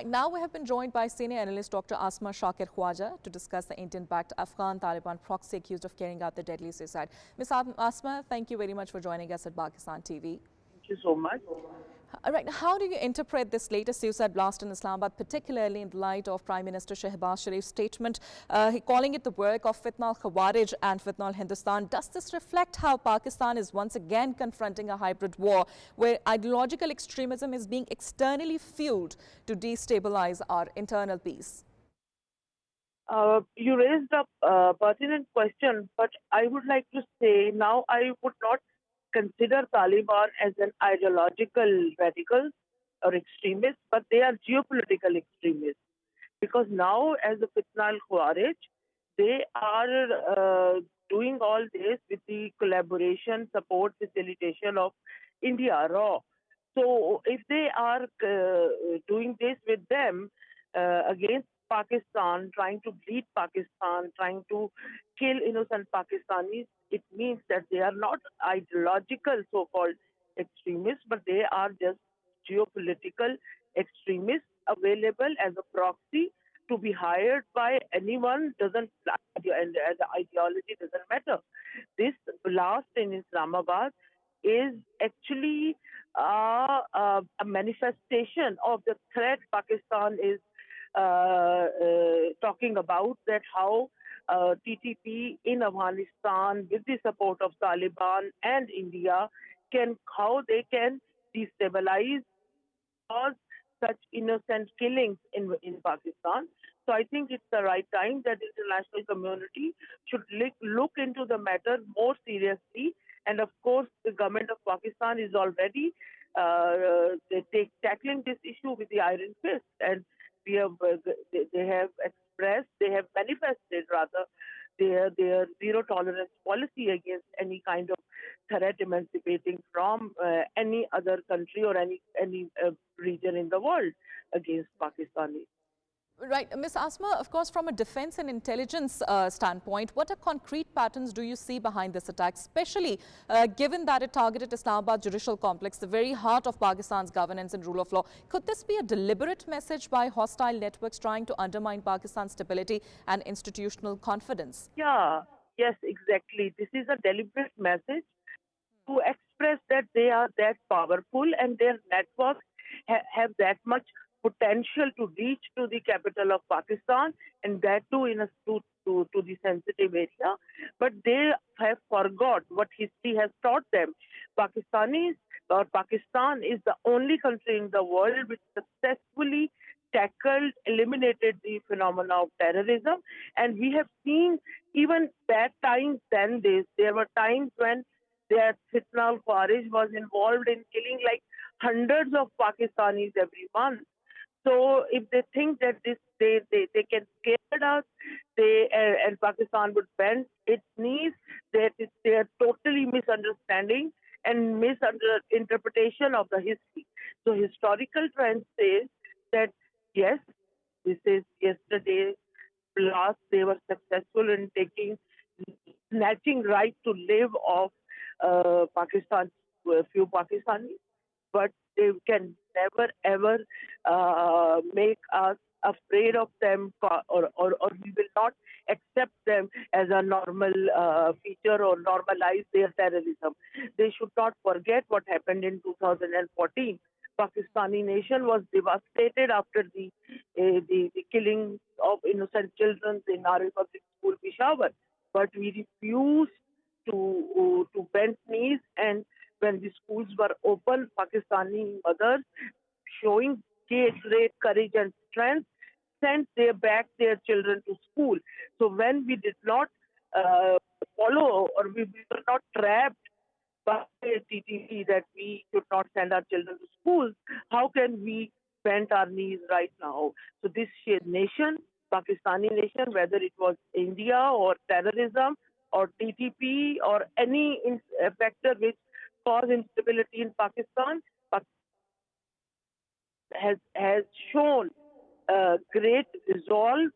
Now we have been joined by senior analyst Dr. Asma Shakir Khwaja to discuss the Indian-backed Afghan Taliban proxy accused of carrying out the deadly suicide. Ms. Asma, thank you very much for joining us at Pakistan TV. Thank you so much. All right, how do you interpret this latest suicide blast in Islamabad, particularly in the light of Prime Minister Shehbaz Sharif's statement, calling it the work of Fitna al-Khawarij and Fitna al-Hindustan? Does this reflect how Pakistan is once again confronting a hybrid war where ideological extremism is being externally fueled to destabilize our internal peace? You raised a pertinent question, but I would like to say now I would not consider Taliban as an ideological radical or extremist, but they are geopolitical extremists. Because now, as the Fitna al-Khawarij, they are doing all this with the collaboration, support, facilitation of India, raw. So if they are doing this with them against Pakistan, trying to bleed Pakistan, trying to kill innocent Pakistanis, it means that they are not ideological so-called extremists, but they are just geopolitical extremists available as a proxy to be hired by anyone, and the ideology doesn't matter. This blast in Islamabad is actually a manifestation of the threat Pakistan is talking about, that how TTP in Afghanistan, with the support of Taliban and India, how they can destabilize, cause such innocent killings in Pakistan. So I think it's the right time that the international community should look into the matter more seriously. And of course, the government of Pakistan is already tackling this issue with the iron fist, and they have manifested rather their zero tolerance policy against any kind of threat emancipating from any other country or any region in the world against Pakistanis. Right. Ms. Asma, of course, from a defense and intelligence standpoint, what are concrete patterns do you see behind this attack, especially given that it targeted Islamabad judicial complex, the very heart of Pakistan's governance and rule of law? Could this be a deliberate message by hostile networks trying to undermine Pakistan's stability and institutional confidence? Yeah, yes, exactly. This is a deliberate message to express that they are that powerful and their networks have that much potential to reach to the capital of Pakistan, and that too to the sensitive area. But they have forgot what history has taught them. Pakistan is the only country in the world which successfully eliminated the phenomena of terrorism. And we have seen even bad times than this. There were times when their Fitna al-Khawarij was involved in killing like hundreds of Pakistanis every month. So if they think that they can scare us, and Pakistan would bend its knees, they are totally misunderstanding and misinterpretation of the history. So historical trend says that yes, this is yesterday last they were successful in snatching right to live off Pakistan, few Pakistanis, but they can never ever make us afraid of them, or we will not accept them as a normal feature or normalize their terrorism. They should not forget what happened in 2014. Pakistani nation was devastated after the killing of innocent children in our public school, Peshawar. But we refused to bend knees, and when the schools were open, Pakistani mothers, showing great courage and strength, sent back their children to school. So when we did not follow, or we were not trapped by TTP that we should not send our children to schools, how can we bend our knees right now? So this nation, Pakistani nation, whether it was India or terrorism or TTP or any factor which caused instability in Pakistan, has shown great resolve,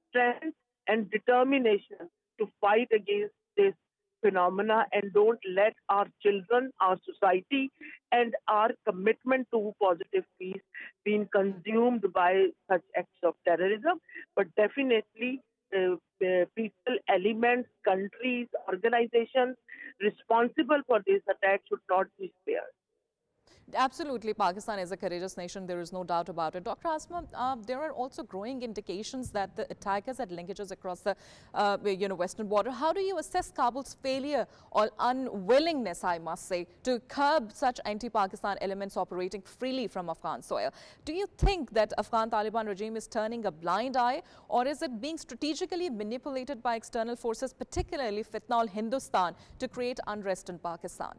strength, and determination to fight against this phenomena and don't let our children, our society, and our commitment to positive peace being consumed by such acts of terrorism. But definitely, people, elements, countries, organizations responsible for this attack should not be spared. Absolutely, Pakistan is a courageous nation. There is no doubt about it. Dr. Asma, there are also growing indications that the attackers had linkages across the, western border. How do you assess Kabul's failure or unwillingness, I must say, to curb such anti-Pakistan elements operating freely from Afghan soil? Do you think that Afghan Taliban regime is turning a blind eye, or is it being strategically manipulated by external forces, particularly Fitna al-Hindustan, to create unrest in Pakistan?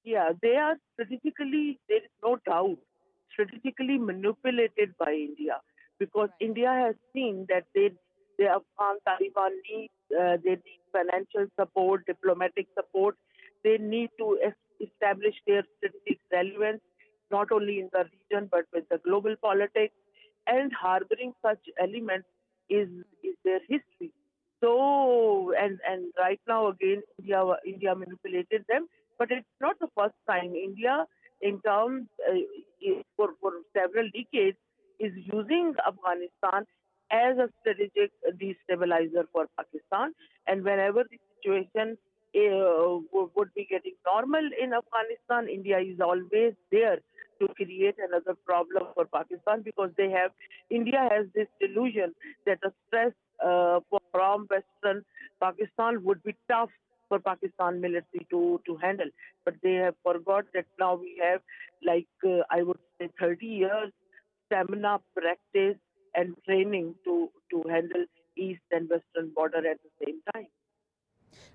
Yeah, they are strategically, there is no doubt, strategically manipulated by India because India has seen that the Afghan Taliban they need financial support, diplomatic support. They need to establish their strategic relevance not only in the region but with the global politics. And harboring such elements is their history. So and right now again India manipulated them, but it's not the first time. India, in terms for several decades, is using Afghanistan as a strategic destabilizer for Pakistan. And whenever the situation would be getting normal in Afghanistan, India is always there to create another problem for Pakistan because India has this delusion that a stress from Western Pakistan would be tough for Pakistan military to handle. But they have forgot that now we have I would say 30 years stamina, practice and training to handle east and western border at the same time.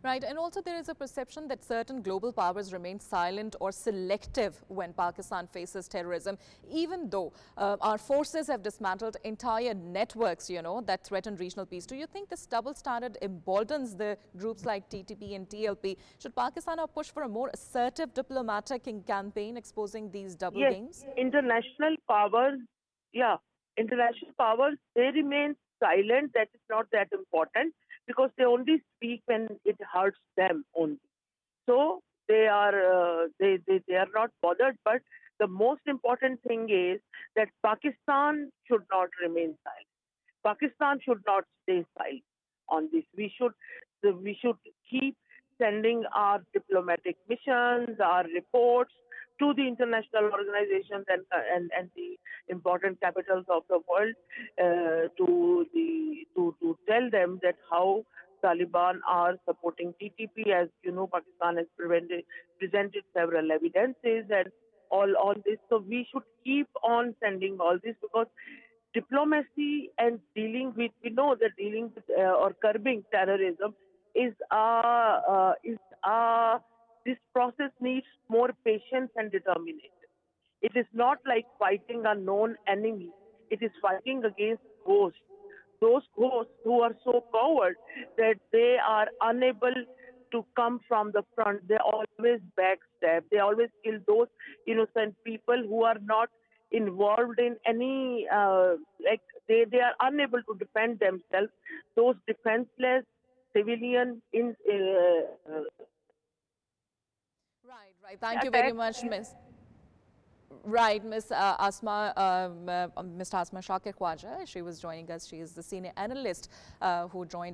Right, and also there is a perception that certain global powers remain silent or selective when Pakistan faces terrorism, even though our forces have dismantled entire networks, that threaten regional peace. Do you think this double standard emboldens the groups like TTP and TLP? Should Pakistan now push for a more assertive diplomatic campaign exposing these double Yes, games? international powers, yeah, international powers, they remain silent. That is not that important because they only speak when it hurts them only. So they are not bothered. But the most important thing is that Pakistan should not remain silent. Pakistan should not stay silent on this. We should keep sending our diplomatic missions, our reports to the international organizations and the important capitals of the world to tell them that how Taliban are supporting TTP. As you know, Pakistan has presented several evidences and all this. So we should keep on sending all this because diplomacy and we know that dealing with or curbing terrorism this process needs more patience and determination. It is not like fighting a known enemy. It is fighting against ghosts. Those ghosts who are so coward that they are unable to come from the front. They always backstab. They always kill those innocent people who are not involved in any they are unable to defend themselves. Those defenseless civilian Right. Thank you very attacks. much, Miss. Right, Miss Asma, Mr. Asma Shakir Khwaja. She was joining us. She is the senior analyst who joined